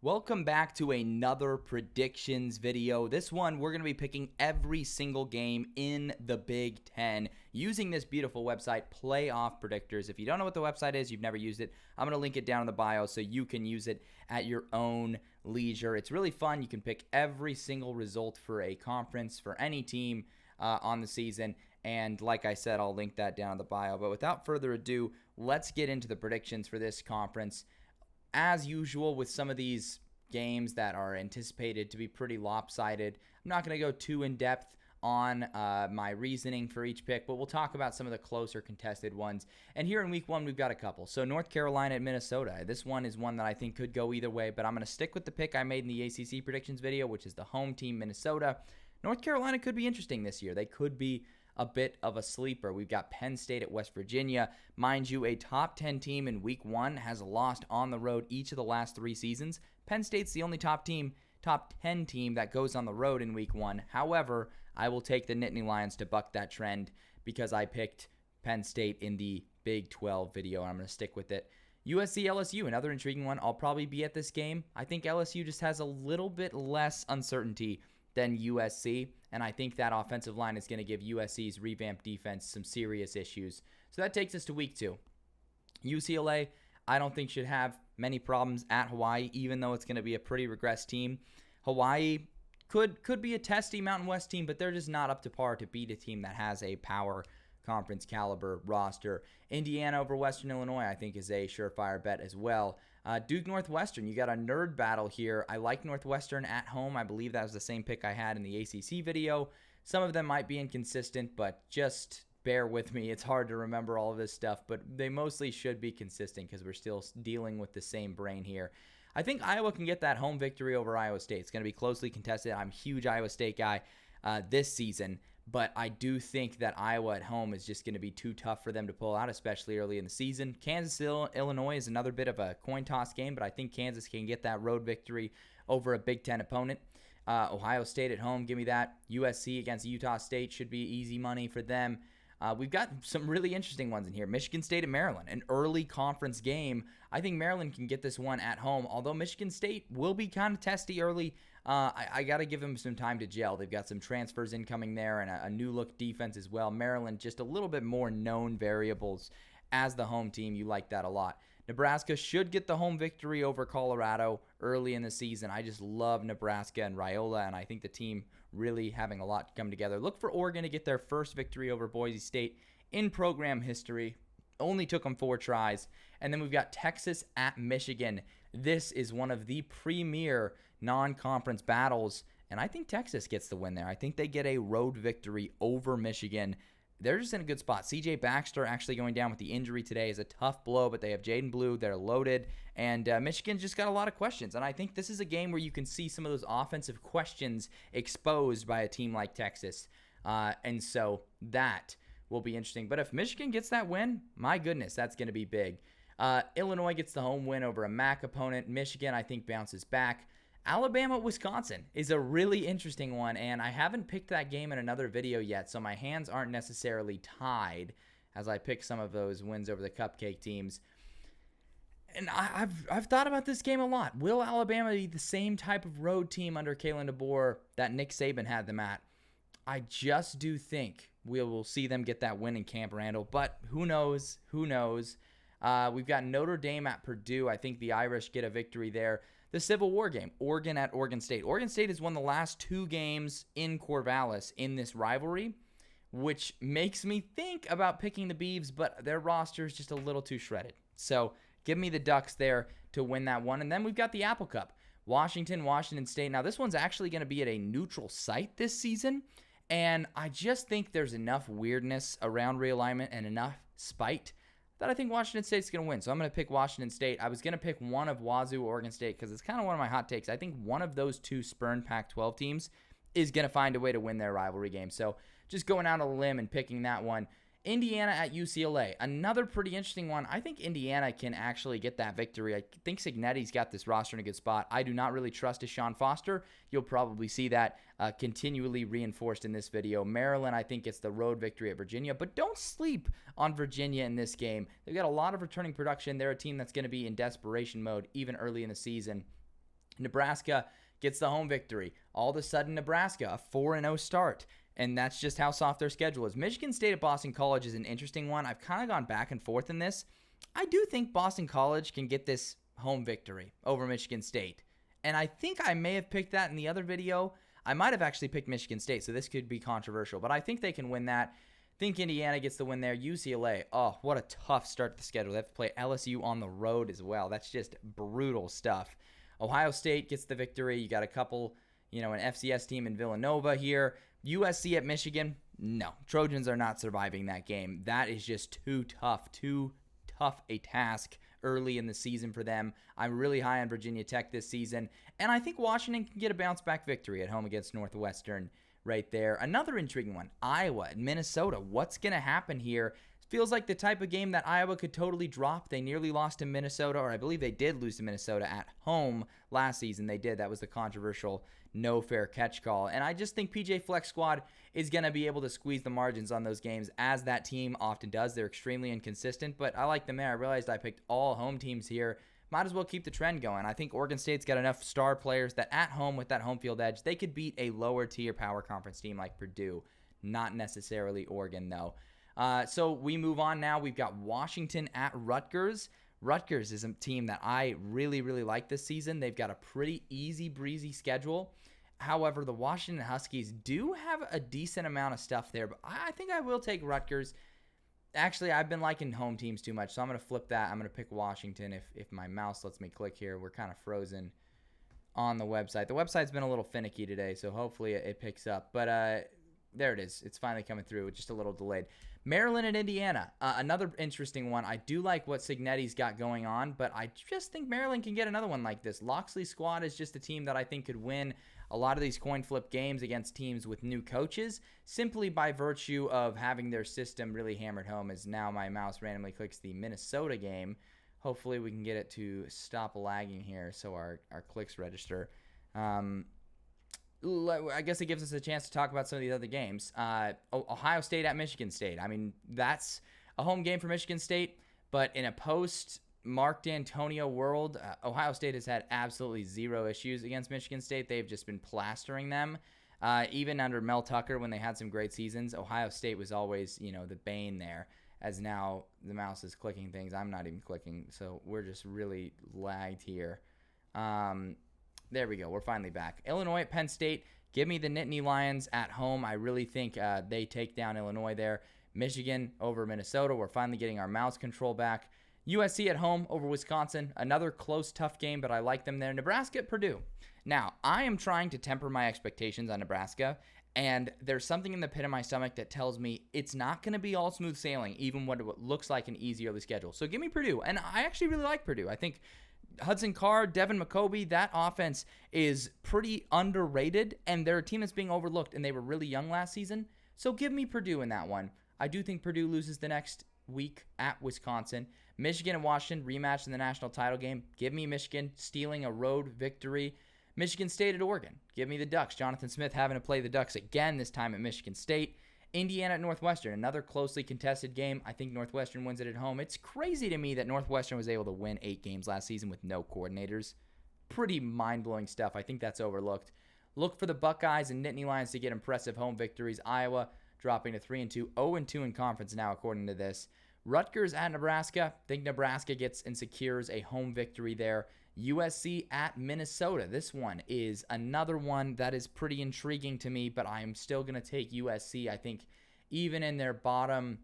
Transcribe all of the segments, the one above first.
Welcome back to another predictions video. This one, we're going to be picking every single game in the Big Ten using this beautiful website, Playoff Predictors. If you don't know what the website is, you've never used it, I'm going to link it down in the bio so you can use it at your own leisure. It's really fun. You can pick every single result for a conference, for any team on the season. And like I said, I'll link that down in the bio. But without further ado, let's get into the predictions for this conference. As usual with some of these games that are anticipated to be pretty lopsided, I'm not going to go too in depth on my reasoning for each pick, but we'll talk about some of the closer contested ones. And here in week one, we've got a couple. So North Carolina at Minnesota. This one is one that I think could go either way, but I'm going to stick with the pick I made in the ACC predictions video, which is the home team, Minnesota. North Carolina could be interesting this year. They could be a bit of a sleeper. We've got Penn State at West Virginia. Mind you, a top 10 team in week one has lost on the road each of the last 3 seasons. Penn State's the only top 10 team that goes on the road in week one. However, I will take the Nittany Lions to buck that trend because I picked Penn State in the Big 12 video, and I'm going to stick with it. USC LSU, another intriguing one. I'll probably be at this game. I think LSU just has a little bit less uncertainty than USC, and I think that offensive line is going to give USC's revamped defense some serious issues. So that takes us to week 2. UCLA, I don't think should have many problems at Hawaii, even though it's going to be a pretty regressed team. Hawaii could be a testy Mountain West team, but they're just not up to par to beat a team that has a power conference caliber roster. Indiana over Western Illinois, I think, is a surefire bet as well. Duke Northwestern, you got a nerd battle here. I like Northwestern at home. I believe that was the same pick I had in the ACC video. Some of them might be inconsistent, but just bear with me. It's hard to remember all of this stuff, but they mostly should be consistent because we're still dealing with the same brain here. I think Iowa can get that home victory over Iowa State. It's going to be closely contested. I'm a huge Iowa State guy this season, but I do think that Iowa at home is just going to be too tough for them to pull out, especially early in the season. Kansas, Illinois is another bit of a coin toss game, but I think Kansas can get that road victory over a Big Ten opponent. Ohio State at home, give me that. USC against Utah State should be easy money for them. We've got some really interesting ones in here. Michigan State at Maryland, an early conference game. I think Maryland can get this one at home, although Michigan State will be kind of testy early. I got to give them some time to gel. They've got some transfers incoming there and a new look defense as well. Maryland, just a little bit more known variables as the home team. You like that a lot. Nebraska should get the home victory over Colorado early in the season. I just love Nebraska and Raiola, and I think the team really having a lot to come together. Look for Oregon to get their first victory over Boise State in program history. Only took them 4 tries. And then we've got Texas at Michigan. This is one of the premier non-conference battles, and I think Texas gets the win there. I think they get a road victory over Michigan. They're just in a good spot. C.J. Baxter actually going down with the injury today is a tough blow, but they have Jaden Blue. They're loaded, and Michigan's just got a lot of questions. And I think this is a game where you can see some of those offensive questions exposed by a team like Texas. And so that will be interesting. But if Michigan gets that win, my goodness, that's going to be big. Illinois gets the home win over a MAC opponent. Michigan, I think, bounces back. Alabama-Wisconsin is a really interesting one, and I haven't picked that game in another video yet, so my hands aren't necessarily tied as I pick some of those wins over the cupcake teams. And I've thought about this game a lot. Will Alabama be the same type of road team under Kalen DeBoer that Nick Saban had them at? I just do think we will see them get that win in Camp Randall, but who knows? Who knows? We've got Notre Dame at Purdue. I think the Irish get a victory there. The Civil War game, Oregon at Oregon State. Oregon State has won the last 2 games in Corvallis in this rivalry, which makes me think about picking the Beavs, but their roster is just a little too shredded. So give me the Ducks there to win that one. And then we've got the Apple Cup, Washington State. Now this one's actually going to be at a neutral site this season, and I just think there's enough weirdness around realignment and enough spite that I think Washington State's going to win. So I'm going to pick Washington State. I was going to pick one of Wazoo or Oregon State because it's kind of one of my hot takes. I think one of those 2 spurned Pac-12 teams is going to find a way to win their rivalry game. So just going out on a limb and picking that one. Indiana at UCLA, another pretty interesting one. I think Indiana can actually get that victory. I think Cignetti's got this roster in a good spot. I do not really trust Deshaun Foster. You'll probably see that continually reinforced in this video. Maryland, I think, gets the road victory at Virginia, but don't sleep on Virginia in this game. They've got a lot of returning production. They're a team that's going to be in desperation mode even early in the season. Nebraska gets the home victory. All of a sudden, Nebraska, a 4-0 start. And that's just how soft their schedule is. Michigan State at Boston College is an interesting one. I've kind of gone back and forth in this. I do think Boston College can get this home victory over Michigan State. And I think I may have picked that in the other video. I might have actually picked Michigan State, so this could be controversial. But I think they can win that. I think Indiana gets the win there. UCLA, oh, what a tough start to the schedule. They have to play LSU on the road as well. That's just brutal stuff. Ohio State gets the victory. You got a couple, an FCS team in Villanova here. USC at Michigan, no. Trojans are not surviving that game. That is just too tough a task early in the season for them. I'm really high on Virginia Tech this season, and I think Washington can get a bounce-back victory at home against Northwestern right there. Another intriguing one, Iowa and Minnesota. What's going to happen here? Feels like the type of game that Iowa could totally drop. They nearly lost to Minnesota, or I believe they did lose to Minnesota at home last season. They did. That was the controversial no fair catch call. And I just think PJ Flex Squad is going to be able to squeeze the margins on those games, as that team often does. They're extremely inconsistent, but I like them there. I realized I picked all home teams here. Might as well keep the trend going. I think Oregon State's got enough star players that at home with that home field edge, they could beat a lower tier power conference team like Purdue. Not necessarily Oregon, though. So we move on now. We've got Washington at Rutgers. Rutgers is a team that I really, really like this season. They've got a pretty easy breezy schedule. However, the Washington Huskies do have a decent amount of stuff there, but I think I will take Rutgers. Actually, I've been liking home teams too much, so I'm going to flip that. I'm going to pick Washington if my mouse lets me click here. We're kind of frozen on the website. The website's been a little finicky today, so hopefully it picks up. But there it is. It's finally coming through, just a little delayed. Maryland and Indiana, another interesting one. I do like what Cignetti's got going on, but I just think Maryland can get another one like this. Loxley's squad is just a team that I think could win a lot of these coin flip games against teams with new coaches, simply by virtue of having their system really hammered home. As now my mouse randomly clicks the Minnesota game. Hopefully we can get it to stop lagging here so our clicks register. I guess it gives us a chance to talk about some of these other games. Ohio State at Michigan State. I mean, that's a home game for Michigan State, but in a post-Mark D'Antonio world, Ohio State has had absolutely zero issues against Michigan State. They've just been plastering them. Even under Mel Tucker, when they had some great seasons, Ohio State was always, the bane there. As now the mouse is clicking things. I'm not even clicking, so we're just really lagged here. There we go. We're finally back. Illinois at Penn State. Give me the Nittany Lions at home. I really think they take down Illinois there. Michigan over Minnesota. We're finally getting our mouse control back. USC at home over Wisconsin. Another close, tough game, but I like them there. Nebraska at Purdue. Now, I am trying to temper my expectations on Nebraska, and there's something in the pit of my stomach that tells me it's not going to be all smooth sailing, even what looks like an easy early schedule. So give me Purdue. And I actually really like Purdue. I think Hudson Card, Devin McCoby, that offense is pretty underrated, and they're a team that's being overlooked, and they were really young last season. So give me Purdue in that one. I do think Purdue loses the next week at Wisconsin. Michigan and Washington rematch in the national title game. Give me Michigan stealing a road victory. Michigan State at Oregon. Give me the Ducks. Jonathan Smith having to play the Ducks again, this time at Michigan State. Indiana at Northwestern, another closely contested game. I think Northwestern wins it at home. It's crazy to me that Northwestern was able to win 8 games last season with no coordinators. Pretty mind-blowing stuff. I think that's overlooked. Look for the Buckeyes and Nittany Lions to get impressive home victories. Iowa dropping to 3-2, 0-2 in conference now, according to this. Rutgers at Nebraska. I think Nebraska gets and secures a home victory there. USC at Minnesota. This one is another one that is pretty intriguing to me, but I'm still going to take USC. I think even in their bottom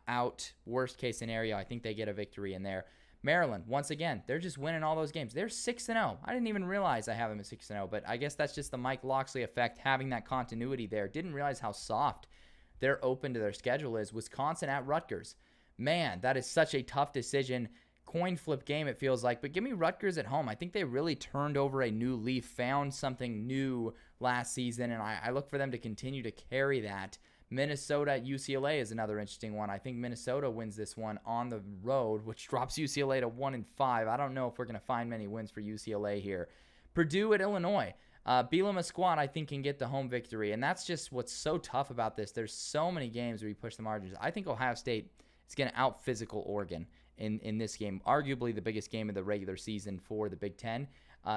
out worst case scenario, I think they get a victory in there. Maryland, once again, they're just winning all those games. They're 6-0. I didn't even realize I have them at 6-0, but I guess that's just the Mike Locksley effect, having that continuity there. Didn't realize how soft their open to their schedule is. Wisconsin at Rutgers. Man, that is such a tough decision. Coin flip game, it feels like, but give me Rutgers at home. I think they really turned over a new leaf, found something new last season, and I look for them to continue to carry that. Minnesota at UCLA is another interesting one. I think Minnesota wins this one on the road, which drops UCLA to 1-5. I don't know if we're going to find many wins for UCLA here. Purdue at Illinois. Bielema squad, I think, can get the home victory, and that's just what's so tough about this. There's so many games where you push the margins. I think Ohio State is going to out-physical Oregon in this game, arguably the biggest game of the regular season for the Big Ten.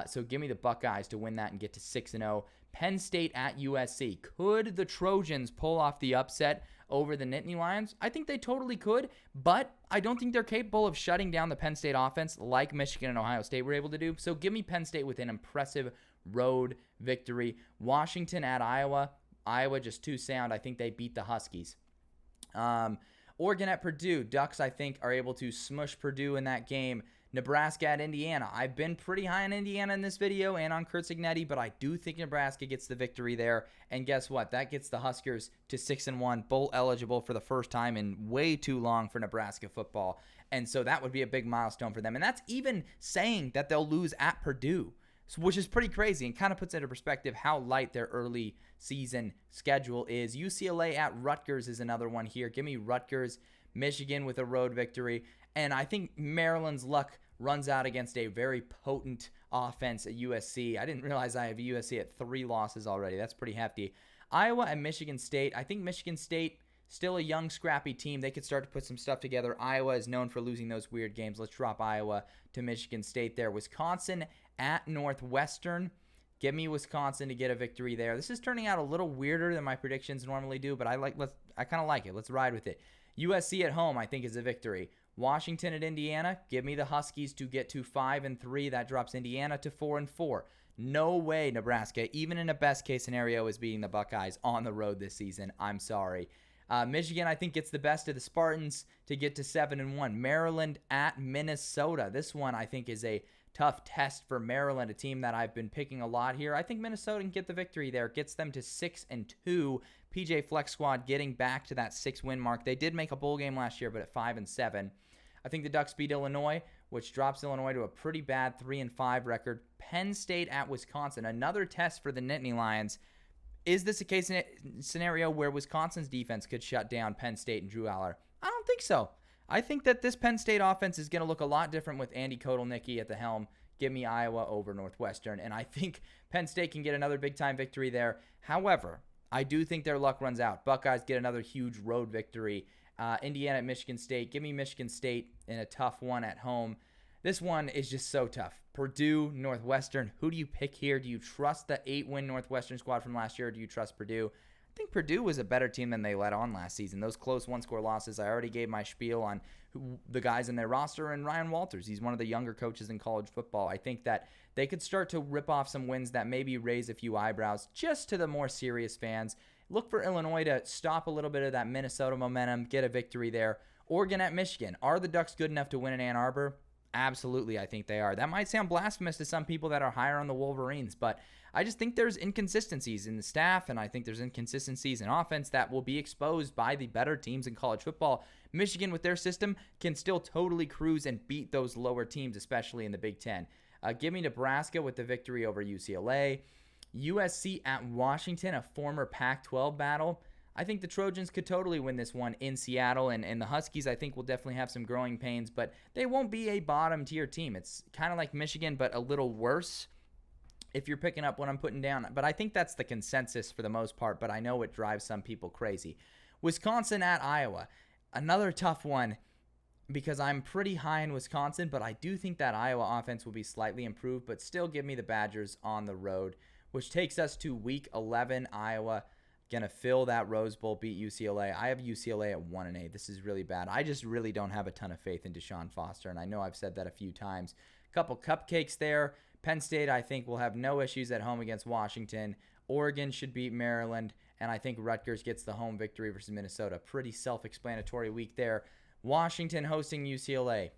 So give me the Buckeyes to win that and get to 6-0. Penn State at USC. Could the Trojans pull off the upset over the Nittany Lions? I think they totally could, but I don't think they're capable of shutting down the Penn State offense like Michigan and Ohio State were able to do. So give me Penn State with an impressive road victory. Washington at Iowa. Iowa just too sound. I think they beat the Huskies. Oregon at Purdue. Ducks, I think, are able to smush Purdue in that game. Nebraska at Indiana. I've been pretty high on Indiana in this video and on Curt Cignetti, but I do think Nebraska gets the victory there. And guess what? That gets the Huskers to 6-1, bowl eligible for the first time in way too long for Nebraska football. And so that would be a big milestone for them. And that's even saying that they'll lose at Purdue, which is pretty crazy and kind of puts into perspective how light their early season schedule is. UCLA at Rutgers is another one here. Give me Rutgers. Michigan with a road victory. And I think Maryland's luck runs out against a very potent offense at USC. I didn't realize I have USC at 3 losses already. That's pretty hefty. Iowa and Michigan State. I think Michigan State, still a young, scrappy team. They could start to put some stuff together. Iowa is known for losing those weird games. Let's drop Iowa to Michigan State there. Wisconsin at Northwestern. Give me Wisconsin to get a victory there. This is turning out a little weirder than my predictions normally do, but I kind of like it. Let's ride with it. USC at home, I think, is a victory. Washington at Indiana. Give me the Huskies to get to 5-3. That drops Indiana to 4-4. No way Nebraska, even in a best-case scenario, is beating the Buckeyes on the road this season. I'm sorry. Michigan, I think, gets the best of the Spartans to get to 7-1. Maryland at Minnesota. This one, I think, is a tough test for Maryland, a team that I've been picking a lot here. I think Minnesota can get the victory there. Gets them to 6-2. PJ Flex Squad getting back to that 6-win mark. They did make a bowl game last year, but at 5-7. I think the Ducks beat Illinois, which drops Illinois to a pretty bad 3-5 record. Penn State at Wisconsin. Another test for the Nittany Lions. Is this a case scenario where Wisconsin's defense could shut down Penn State and Drew Aller? I don't think so. I think that this Penn State offense is going to look a lot different with Andy Kotelnicki at the helm. Give me Iowa over Northwestern. And I think Penn State can get another big-time victory there. However, I do think their luck runs out. Buckeyes get another huge road victory. Indiana at Michigan State. Give me Michigan State in a tough one at home. This one is just so tough. Purdue, Northwestern. Who do you pick here? Do you trust the 8-win Northwestern squad from last year, or do you trust Purdue? I think Purdue was a better team than they let on last season. Those close one-score losses, I already gave my spiel on the guys in their roster, and Ryan Walters. He's one of the younger coaches in college football. I think that they could start to rip off some wins that maybe raise a few eyebrows just to the more serious fans. Look for Illinois to stop a little bit of that Minnesota momentum, get a victory there. Oregon at Michigan. Are the Ducks good enough to win in Ann Arbor? Absolutely, I think they are. That might sound blasphemous to some people that are higher on the Wolverines, but I just think there's inconsistencies in the staff, and I think there's inconsistencies in offense that will be exposed by the better teams in college football. Michigan, with their system, can still totally cruise and beat those lower teams, especially in the Big Ten. Give me Nebraska with the victory over UCLA. USC at Washington, a former Pac-12 battle. I think the Trojans could totally win this one in Seattle, and the Huskies, I think, will definitely have some growing pains, but they won't be a bottom-tier team. It's kind of like Michigan, but a little worse, if you're picking up what I'm putting down. But I think that's the consensus for the most part, but I know it drives some people crazy. Wisconsin at Iowa, another tough one because I'm pretty high in Wisconsin, but I do think that Iowa offense will be slightly improved, but still give me the Badgers on the road, which takes us to Week 11. Iowa going to fill that Rose Bowl, beat UCLA. I have UCLA at 1-8. This is really bad. I just really don't have a ton of faith in Deshaun Foster, and I know I've said that a few times. A couple cupcakes there. Penn State, I think, will have no issues at home against Washington. Oregon should beat Maryland, and I think Rutgers gets the home victory versus Minnesota. Pretty self-explanatory week there. Washington hosting UCLA.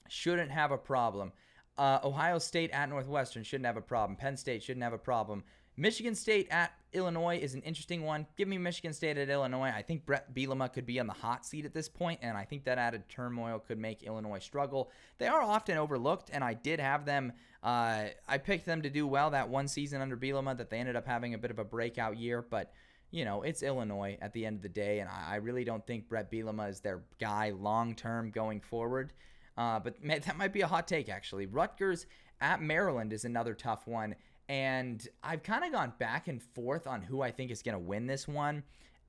Shouldn't have a problem. Ohio State at Northwestern shouldn't have a problem. Penn State shouldn't have a problem. Michigan State at Illinois is an interesting one. Give me Michigan State at Illinois. I think Brett Bielema could be on the hot seat at this point, and I think that added turmoil could make Illinois struggle. They are often overlooked, and I did have them. I picked them to do well that one season under Bielema that they ended up having a bit of a breakout year, but you know, it's Illinois at the end of the day, and I really don't think Brett Bielema is their guy long-term going forward. But that might be a hot take, actually. Rutgers at Maryland is another tough one. And I've kind of gone back and forth on who I think is going to win this one.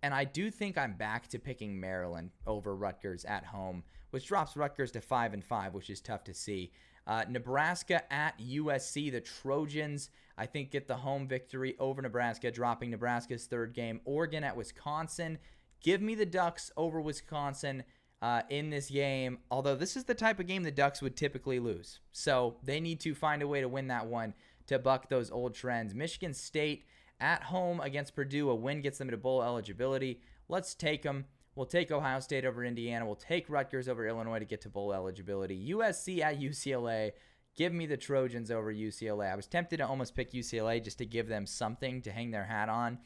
And I do think I'm back to picking Maryland over Rutgers at home, which drops Rutgers to 5-5, which is tough to see. Nebraska at USC. The Trojans, I think, get the home victory over Nebraska, dropping Nebraska's third game. Oregon at Wisconsin. Give me the Ducks over Wisconsin in this game, although this is the type of game the Ducks would typically lose. So they need to find a way to win that one to buck those old trends. Michigan State at home against Purdue. A win gets them to bowl eligibility. Let's take them. We'll take Ohio State over Indiana. We'll take Rutgers over Illinois to get to bowl eligibility. USC at UCLA. Give me the Trojans over UCLA. I was tempted to almost pick UCLA just to give them something to hang their hat on.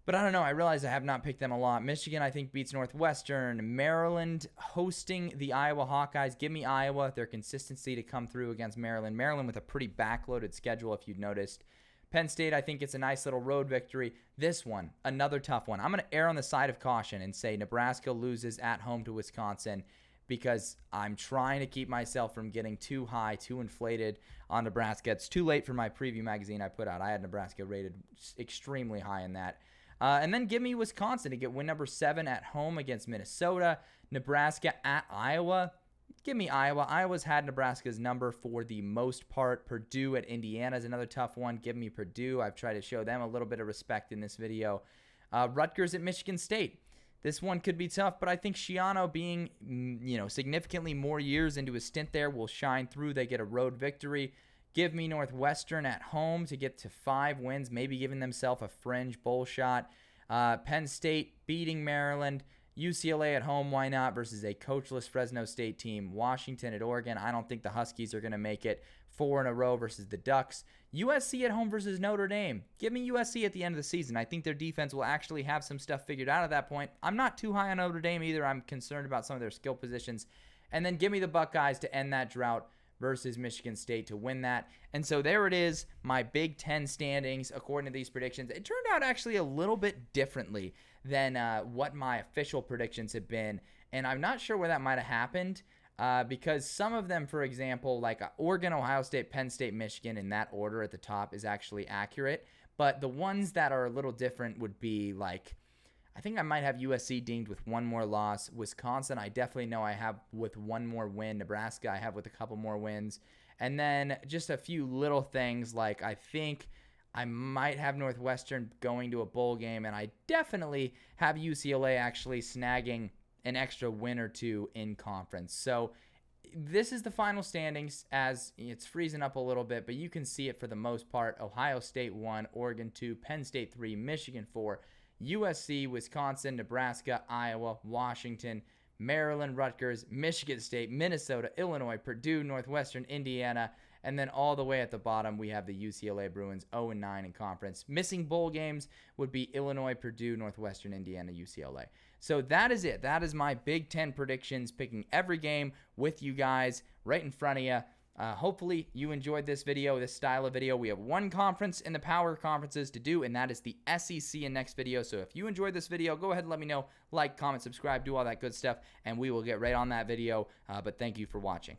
But I don't know. I realize I have not picked them a lot. Michigan, I think, beats Northwestern. Maryland hosting the Iowa Hawkeyes. Give me Iowa. Their consistency to come through against Maryland. Maryland with a pretty backloaded schedule, if you've noticed. Penn State, I think it's a nice little road victory. This one, another tough one. I'm going to err on the side of caution and say Nebraska loses at home to Wisconsin because I'm trying to keep myself from getting too high, too inflated on Nebraska. It's too late for my preview magazine I put out. I had Nebraska rated extremely high in that. And then give me Wisconsin to get win number 7 at home against Minnesota. Nebraska at Iowa. Give me Iowa. Iowa's had Nebraska's number for the most part. Purdue at Indiana is another tough one. Give me Purdue. I've tried to show them a little bit of respect in this video. Rutgers at Michigan State. This one could be tough, but I think Schiano being, significantly more years into his stint there will shine through. They get a road victory. Give me Northwestern at home to get to 5 wins, maybe giving themselves a fringe bowl shot. Penn State beating Maryland. UCLA at home, why not, versus a coachless Fresno State team. Washington at Oregon. I don't think the Huskies are going to make it 4 in a row versus the Ducks. USC at home versus Notre Dame. Give me USC at the end of the season. I think their defense will actually have some stuff figured out at that point. I'm not too high on Notre Dame either. I'm concerned about some of their skill positions. And then give me the Buckeyes to end that drought versus Michigan State to win that. And so there it is, my Big Ten standings according to these predictions. It turned out actually a little bit differently than what my official predictions had been. And I'm not sure where that might have happened because some of them, for example, like Oregon, Ohio State, Penn State, Michigan, in that order at the top is actually accurate. But the ones that are a little different would be like, I think I might have USC dinged with 1 more loss. Wisconsin, I definitely know I have with 1 more win. Nebraska, I have with a couple more wins. And then just a few little things like I think I might have Northwestern going to a bowl game, and I definitely have UCLA actually snagging an extra win or 2 in conference. So this is the final standings as it's freezing up a little bit, but you can see it for the most part. Ohio State 1, Oregon 2, Penn State 3, Michigan 4, USC, Wisconsin, Nebraska, Iowa, Washington, Maryland, Rutgers, Michigan State, Minnesota, Illinois, Purdue, Northwestern, Indiana, and then all the way at the bottom we have the UCLA Bruins 0-9 in conference. Missing bowl games would be Illinois, Purdue, Northwestern, Indiana, UCLA. So that is it. That is my Big Ten predictions, picking every game with you guys right in front of you. Hopefully you enjoyed this video, this style of video. We have 1 conference in the power conferences to do, and that is the SEC in next video. So if you enjoyed this video, go ahead and let me know. Like, comment, subscribe, do all that good stuff, and we will get right on that video. But thank you for watching.